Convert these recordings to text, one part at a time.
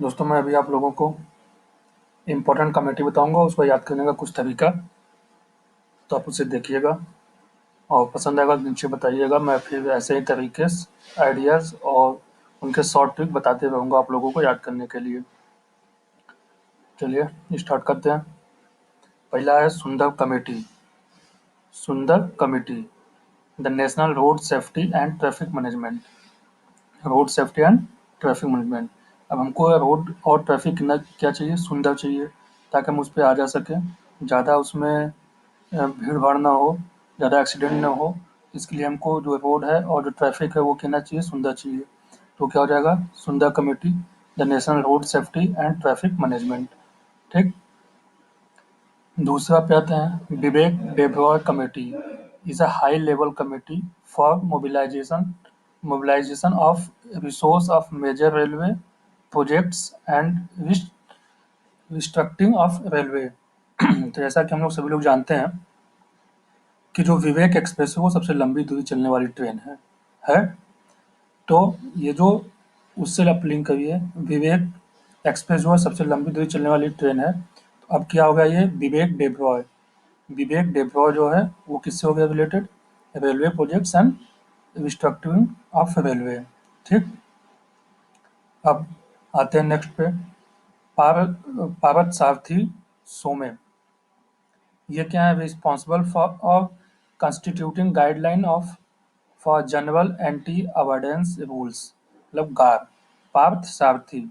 दोस्तों मैं अभी आप लोगों को इम्पोर्टेंट कमेटी बताऊंगा, उसको याद करने का कुछ तरीका। तो आप उसे देखिएगा और पसंद आएगा तो नीचे बताइएगा। मैं फिर ऐसे ही तरीके से आइडियाज़ और उनके शॉर्ट ट्रिक बताते रहूँगा आप लोगों को याद करने के लिए। चलिए स्टार्ट करते हैं। पहला है सुंदर कमेटी। सुंदर committee, the national road safety and traffic management. Road safety and traffic management. अब हमको रोड और ट्रैफिक क्या चाहिए, सुंदर चाहिए, ताकि हम उस पर आ जा सकें। ज़्यादा उसमें भीड़ भाड़ ना हो, ज़्यादा एक्सीडेंट ना हो। इसके लिए हमको जो रोड है और जो ट्रैफिक है वो कहना चाहिए, सुंदर चाहिए। तो क्या हो जाएगा, Sundar committee, the national road safety and traffic management. ठीक। दूसरा पे आते हैं, Vivek Debroy committee is a high level committee for mobilization of resource of major railway projects and restructuring of railway. तो जैसा कि हम लोग सभी लोग जानते हैं कि जो विवेक एक्सप्रेस है वो सबसे लंबी दूरी चलने वाली ट्रेन है। तो ये जो उससे आप लिंक करिए, विवेक एक्सप्रेस जो है सबसे लंबी दूरी चलने वाली ट्रेन है। तो अब क्या होगा, ये विवेक डेब्रॉय जो है वो किससे हो गया related, railway projects and restructuring of railway. ठीक। अब आते हैं नेक्स्ट पे, पारद सारथी सोमे। ये क्या है, responsible for constituting guideline of for general anti avoidance rules, मतलब गार। पार्थ सारथी,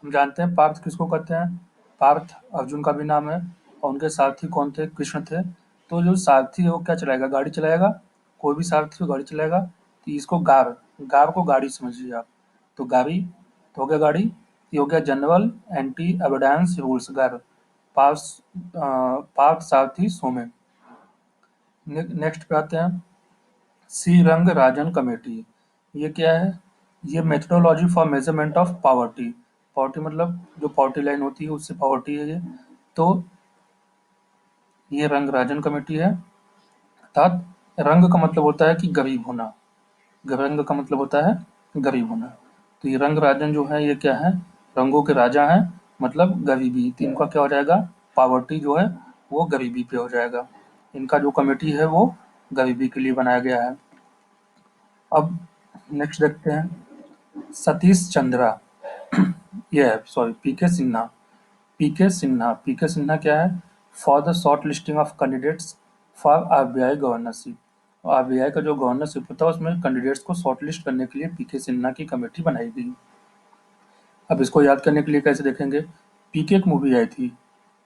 हम जानते हैं पार्थ किसको कहते हैं, पार्थ अर्जुन का भी नाम है और उनके सारथी कौन थे, कृष्ण थे। तो जो सारथी है वो क्या चलाएगा, गाड़ी चलाएगा। कोई भी सारथी हो गाड़ी चलाएगा। तो इसको गार, गार को गाड़ी समझिए आप। तो गाड़ी तो हो गया गाड़ी। ये हो गया जनरल एंटी अवॉइडेंस रूल्स, गार। पार्थ सारथी सोमे। नेक्स्ट पे आते हैं, श्रीरंग राजन कमेटी। ये क्या है, ये methodology for measurement of poverty. Poverty मतलब जो पॉवर्टी लाइन होती है उससे पॉवर्टी है ये। तो ये रंग राजन कमेटी है। अर्थात रंग का मतलब होता है कि गरीब होना, रंग का मतलब होता है गरीब होना। तो ये रंग राजन जो है ये क्या है, रंगों के राजा हैं, मतलब गरीबी। तो इनका क्या हो जाएगा, पॉवर्टी जो है वो गरीबी पे हो जाएगा। इनका जो कमेटी है वो गरीबी के लिए बनाया गया है। अब नेक्स्ट देखते हैं, सतीश चंद्रा। ये है सॉरी, पीके सिन्हा क्या है, for the short listing of candidates for RBI governorship. RBI का जो गवर्नरशिप होता है उसमें कैंडिडेट्स को शॉर्ट लिस्ट करने के लिए पीके सिन्हा की कमेटी बनाई गई। अब इसको याद करने के लिए कैसे देखेंगे, पीके एक मूवी आई थी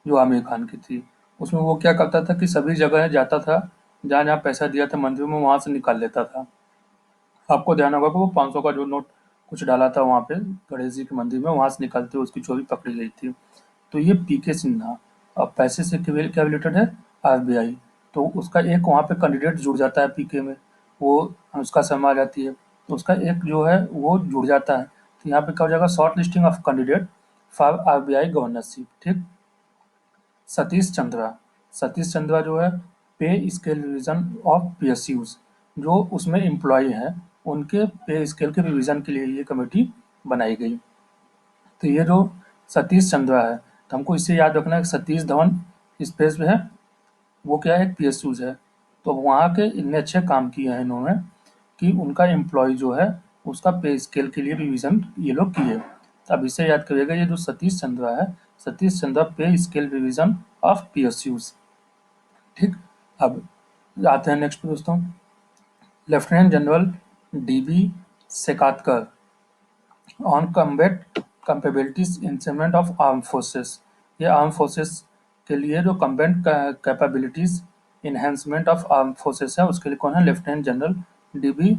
जो आमिर खान की थी। उसमें वो क्या करता था कि सभी जगह जाता था, जहाँ जहाँ पैसा दिया था मंदिर में वहाँ से निकाल लेता था। आपको ध्यान होगा कि वो 500 का जो नोट कुछ डाला था वहाँ पे गणेश जी के मंदिर में, वहाँ से निकालते हुए उसकी चोरी पकड़ी गई थी। तो ये पीके सिन्हा। अब पैसे से क्या रिलेटेड है, आरबीआई। तो उसका एक वहाँ पे कैंडिडेट जुड़ जाता है पीके में, वो अनुष्का शर्मा आ जाती है, तो उसका एक जो है वो जुड़ जाता है। तो यहाँ पे क्या हो जाएगा, short listing of candidate for RBI governorship. ठीक। सतीश चंद्रा, सतीश चंद्रा जो है पे स्केल रिवीजन ऑफ पीएसयूज, जो उसमें एम्प्लॉय हैं उनके पे स्केल के रिवीजन के लिए ये कमेटी बनाई गई। तो ये जो सतीश चंद्रा है, तो हमको इससे याद रखना है कि सतीश धवन स्पेस में है, वो क्या है, एक पीएसयूज है। तो वहाँ के इतने अच्छे काम किए हैं इन्होंने कि उनका एम्प्लॉय जो है उसका पे स्केल के लिए रिवीजन ये लोग किए। तो अब इसे याद करिएगा, ये जो सतीश चंद्रा है, सतीश चंद्रा पे स्केल रिवीजन ऑफ पीएसयूज। ठीक। अब आते हैं नेक्स्ट पे दोस्तों, lieutenant general DB Sekatkar on combat capabilities instrument of arm forces. ये आर्म फोर्सेस के लिए जो combat capabilities enhancement of arm forces है उसके लिए कौन है, लेफ्टिनेंट जनरल डीबी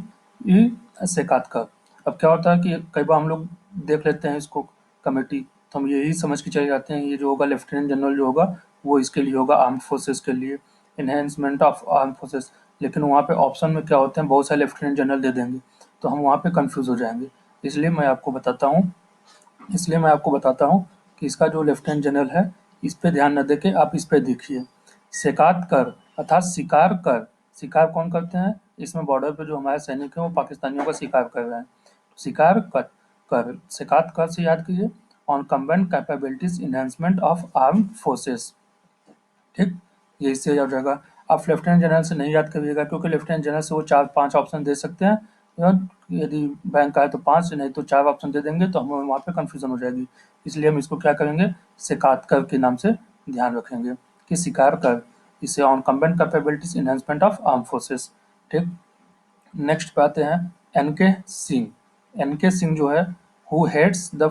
सेकातकर। अब क्या होता है कि कई बार हम लोग देख लेते हैं इसको कमेटी, तो हम यही समझ के चले जाते हैं ये जो होगा लेफ्टिनेंट जनरल जो होगा वो इसके लिए होगा, आर्म फोर्सेस के लिए, इन्हेंसमेंट ऑफ आर्म फोर्सेस। लेकिन वहाँ पे ऑप्शन में क्या होते हैं, बहुत सारे लेफ्टिनेंट जनरल दे देंगे, तो हम वहाँ पे कंफ्यूज हो जाएंगे। इसलिए मैं आपको बताता हूँ कि इसका जो लेफ्टिनेंट जनरल है इस पे ध्यान न देके आप इस पे देखिए, शिकार कर, अर्थात शिकार कर। शिकार कौन करते हैं, इसमें बॉर्डर पे जो हमारे सैनिक हैं वो पाकिस्तानियों का शिकार कर रहे हैं। शिकार कर कर से याद कीजिए, on combined capabilities enhancement of armed forces. ठीक, ये इससे याद रहेगा। आप लेफ्टिनेंट जनरल से नहीं याद करिएगा, क्योंकि लेफ्टिनेंट जनरल से वो 4-5 ऑप्शन दे सकते हैं, यदि बैंक का है तो 5, नहीं तो 4 ऑप्शन दे देंगे, तो हमें वहाँ पे कन्फ्यूजन हो जाएगी। इसलिए हम इसको क्या करेंगे, शिकायत कर के नाम से ध्यान रखेंगे कि शिकार कर, इसे on combined capabilities enhancement of arm forces. ठीक, नेक्स्ट पे आते हैं एन.के. सिंह। एन.के. सिंह जो है, who heads the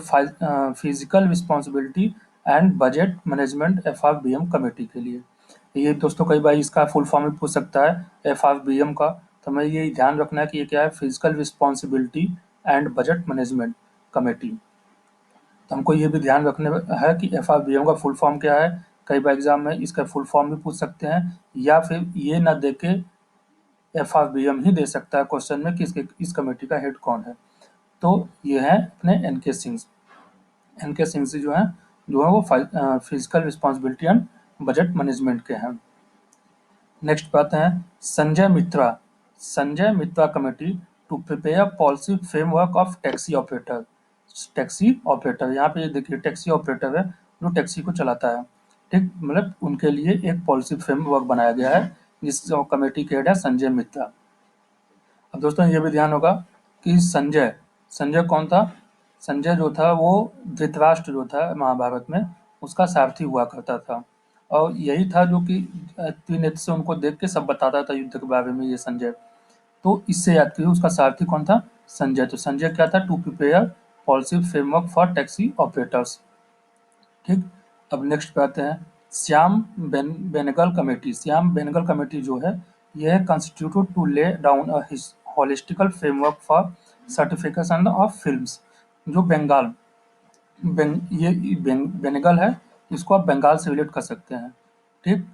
physical responsibility and budget management FRBM. Committee के लिए। ये दोस्तों कई बार इसका फुल फॉर्म भी पूछ सकता है एफ.आर.बी.एम. का, तो हमें ये ध्यान रखना है कि ये क्या है, physical responsibility and budget management committee. तो हमको ये भी ध्यान रखने है कि एफ.आर.बी.एम. का फुल फॉर्म क्या है। कई बार एग्जाम में इसका फुल फॉर्म भी पूछ सकते हैं, या फिर ये ना दे के एफ.आर.बी.एम. ही दे सकता है क्वेश्चन में कि इस कमेटी का हेड कौन है। तो ये है अपने एन.के. सिंह। एन.के. सिंह से जो है वो physical responsibility and budget management के हैं। नेक्स्ट पे आते हैं Sanjay Mitra. Sanjay Mitra committee to prepare policy framework of taxi operator. Taxi operator, यहाँ पे देखिए टैक्सी ऑपरेटर है जो टैक्सी को चलाता है। ठीक, मतलब उनके लिए एक पॉलिसी फ्रेमवर्क बनाया गया है, जिस कमेटी के हेड है संजय मित्रा। अब दोस्तों ये भी ध्यान होगा कि संजय संजय कौन था। संजय जो था वो धृतराष्ट्र जो था महाभारत में, उसका सारथी हुआ करता था, और यही था जो कि त्रिनेत्र से उनको देख के सब बताता था युद्ध के बारे में, ये संजय। तो इससे याद कीजिए उसका सारथी कौन था, संजय। तो संजय क्या था, to prepare policy framework for taxi operators. ठीक, अब नेक्स्ट पे आते हैं श्याम बेनेगल कमेटी। श्याम बेनेगल कमेटी जो है, यह constituted to lay down a holistical framework for certification of films. जो बेनेगल है, इसको आप बंगाल से रिलेट कर सकते हैं। ठीक,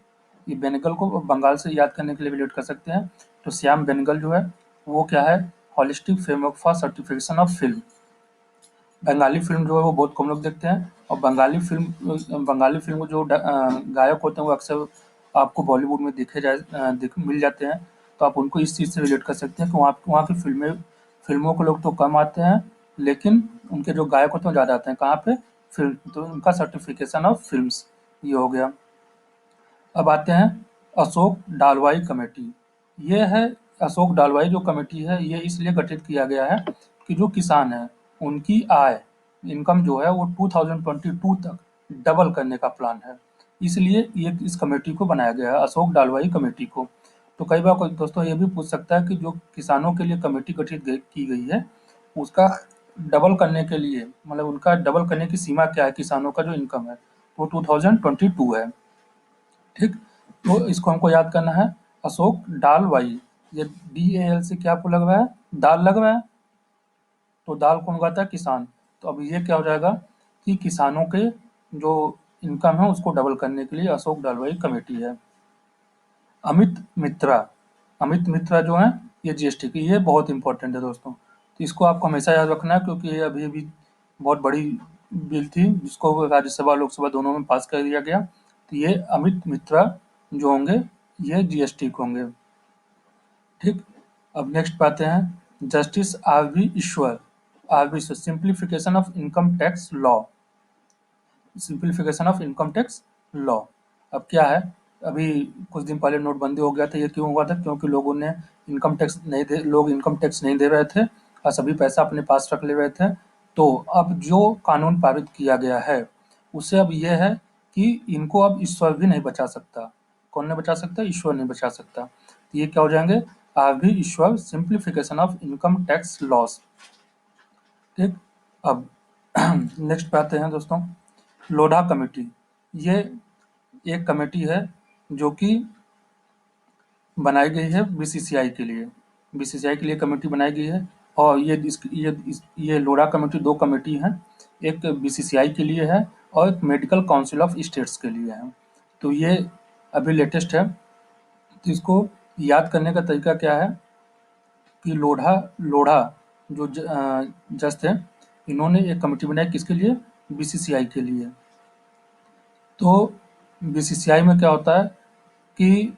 ये बेनेगल को बंगाल से याद करने के लिए रिलेट कर सकते हैं। तो श्याम बेनेगल जो है वो क्या है, holistic framework for certification of film. Bengali film जो है वो बहुत कम लोग देखते हैं, और बंगाली फिल्म जो गायक होते हैं वो अक्सर आपको बॉलीवुड में मिल जाते हैं। तो आप उनको इस चीज़ से रिलेट कर सकते हैं कि वहाँ की फिल्मों को लोग तो कम आते हैं, लेकिन उनके जो गायक होते हैं वो ज़्यादा आते हैं। कहाँ पे, फिल्म, तो उनका सर्टिफिकेशन ऑफ फिल्म्स ये हो गया। अब आते हैं अशोक डालवाई कमेटी। ये है अशोक डालवाई जो कमेटी है, ये इसलिए गठित किया गया है कि जो किसान हैं उनकी आय, इनकम जो है वो 2022 तक डबल करने का प्लान है। इसलिए ये इस कमेटी को बनाया गया है, अशोक डालवाई कमेटी को। तो कई बार कोई दोस्तों ये भी पूछ सकता है कि जो किसानों के लिए कमेटी की गई है, उसका डबल करने के लिए, मतलब उनका डबल करने की सीमा क्या है, किसानों का जो इनकम है वो 2022 है। ठीक, तो इसको हमको याद करना है, अशोक डाल वाई। ये DAL से क्या आपको लग रहा है, दाल लग रहा है, तो दाल कौन उगाता है, किसान। तो अब ये क्या हो जाएगा कि किसानों के जो इनकम है उसको डबल करने के लिए अशोक डालवाई कमेटी है। अमित मित्रा। अमित मित्रा जो है ये GST की, ये बहुत इंपॉर्टेंट है दोस्तों। तो इसको आपको हमेशा याद रखना है, क्योंकि ये अभी भी बहुत बड़ी बिल थी, जिसको राज्यसभा लोकसभा दोनों में पास कर दिया गया। तो ये अमित मित्रा जो होंगे ये GST के होंगे। ठीक, अब नेक्स्ट पे आते हैं justice RV Ishwar. Simplification of income tax law. Simplification of income tax law. अब क्या है, अभी कुछ दिन पहले नोटबंदी हो गया था। ये क्यों हुआ था, क्योंकि लोग इनकम टैक्स नहीं दे रहे थे, और सभी पैसा अपने पास रख ले रहे थे। तो अब जो कानून पारित किया गया है, उससे अब ये है कि इनको अब ईश्वर भी नहीं बचा सकता। कौन नहीं बचा सकता, ईश्वर नहीं बचा सकता। तो ये क्या हो जाएंगे, RV Ishwar, simplification of income tax loss. ठीक, अब नेक्स्ट पे आते हैं दोस्तों लोढ़ा कमेटी। ये एक कमेटी है जो कि बनाई गई है BCCI के लिए। BCCI के लिए कमेटी बनाई गई है, और ये लोढ़ा कमेटी 2 कमेटी हैं, एक BCCI के लिए है और एक मेडिकल काउंसिल ऑफ स्टेट्स के लिए है। तो ये अभी लेटेस्ट है। तो इसको याद करने का तरीका क्या है कि लोढ़ा जो जज थे, इन्होंने एक कमेटी बनाई किसके लिए, BCCI के लिए। तो BCCI में क्या होता है कि